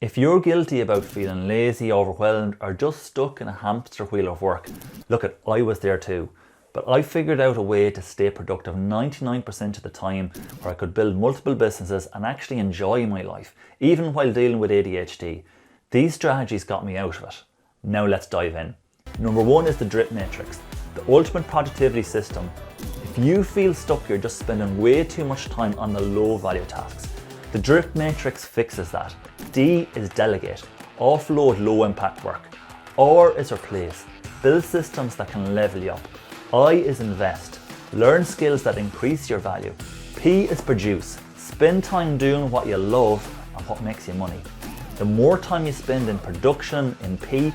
If you're guilty about feeling lazy, overwhelmed, or just stuck in a hamster wheel of work, look, I was there too. But I figured out a way to stay productive 99% of the time, where I could build multiple businesses and actually enjoy my life, even while dealing with ADHD. These strategies got me out of it. Now let's dive in. Number one is the drip matrix, the ultimate productivity system. If you feel stuck, you're just spending way too much time on the low value tasks. The drip matrix fixes that. D is delegate, offload low impact work. R is replace, build systems that can level you up. I is invest, learn skills that increase your value. P is produce, spend time doing what you love and what makes you money. The more time you spend in production in P,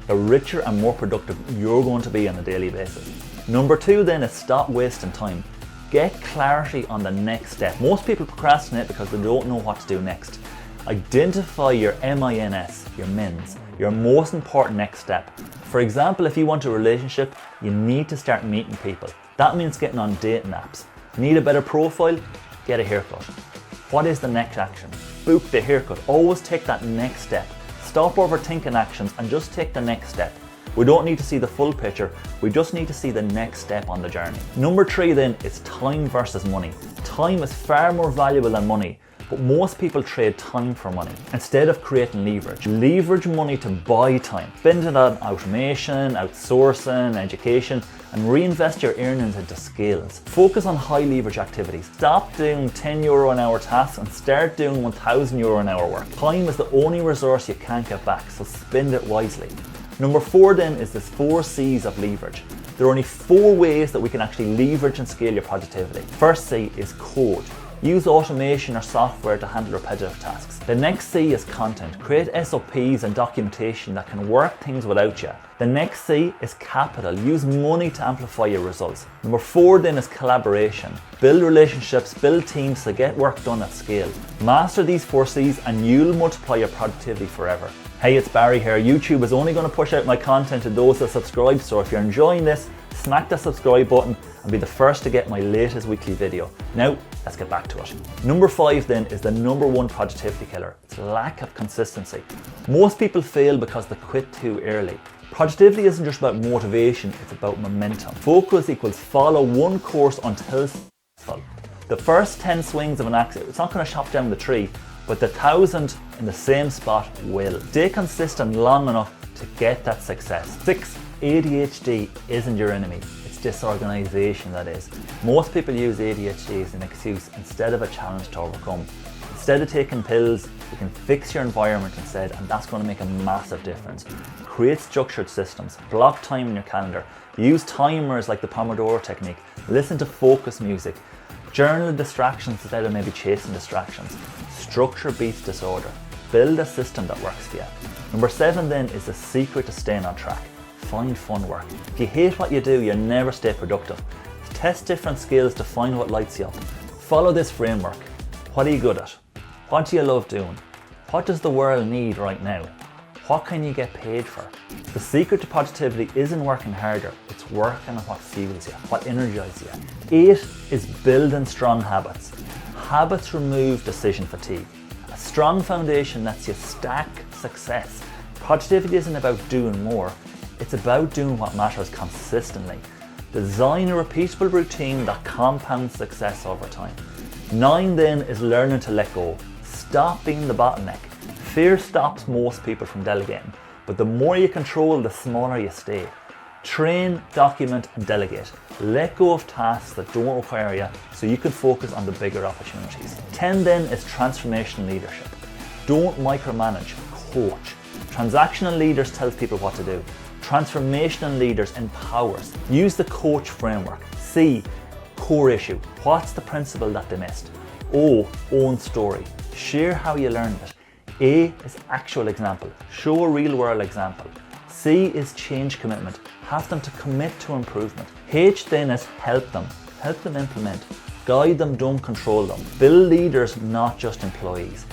the richer and more productive you're going to be on a daily basis. Number two then is stop wasting time. Get clarity on the next step. Most people procrastinate because they don't know what to do next. Identify your MINS, your MINS, your most important next step. For example, if you want a relationship, you need to start meeting people. That means getting on dating apps. Need a better profile? Get a haircut. What is the next action? Book the haircut. Always take that next step. Stop overthinking actions and just take the next step. We don't need to see the full picture, we just need to see the next step on the journey. Number three then is time versus money. Time is far more valuable than money, but most people trade time for money instead of creating leverage. Leverage money to buy time. Spend it on automation, outsourcing, education, and reinvest your earnings into skills. Focus on high leverage activities. Stop doing €10 an hour tasks and start doing €1,000 an hour work. Time is the only resource you can't get back, so spend it wisely. Number four then is the 4 C's of leverage. There are only 4 ways that we can actually leverage and scale your productivity. First C is code. Use automation or software to handle repetitive tasks. The next C is content. Create SOPs and documentation that can work things without you. The next C is capital. Use money to amplify your results. Number 4 then is collaboration. Build relationships, build teams to get work done at scale. Master these 4 C's and you'll multiply your productivity forever. Hey, it's Barry here. YouTube is only going to push out my content to those that subscribe, so if you're enjoying this, smack the subscribe button and be the first to get my latest weekly video. Now, let's get back to it. Number 5 then is the number 1 productivity killer. It's lack of consistency. Most people fail because they quit too early. Productivity isn't just about motivation, it's about momentum. Focus equals follow one course until successful. The first 10 swings of an axe, it's not going to chop down the tree, but the 1,000 in the same spot will. Stay consistent long enough to get that success. 6. ADHD isn't your enemy. It's disorganization, that is. Most people use ADHD as an excuse instead of a challenge to overcome. Instead of taking pills, you can fix your environment instead, and that's going to make a massive difference. Create structured systems. Block time in your calendar. Use timers like the Pomodoro technique. Listen to focus music. Journal distractions instead of maybe chasing distractions. Structure beats disorder. Build a system that works for you. Number 7 then is the secret to staying on track. Find fun work. If you hate what you do, you never stay productive. Test different skills to find what lights you up. Follow this framework. What are you good at? What do you love doing? What does the world need right now? What can you get paid for? The secret to productivity isn't working harder, it's working on what fuels you, what energizes you. 8 is building strong habits. Habits remove decision fatigue. A strong foundation lets you stack success. Productivity isn't about doing more, it's about doing what matters consistently. Design a repeatable routine that compounds success over time. 9 then is learning to let go. Stop being the bottleneck. Fear stops most people from delegating, but the more you control, the smaller you stay. Train, document, and delegate. Let go of tasks that don't require you so you can focus on the bigger opportunities. 10 then is transformational leadership. Don't micromanage, coach. Transactional leaders tell people what to do. Transformational leaders empowers. Use the coach framework. C, core issue. What's the principle that they missed? O, own story. Share how you learned it. A is actual example. Show a real world example. C is change commitment. Have them to commit to improvement. H then is help them implement. Guide them, don't control them. Build leaders, not just employees.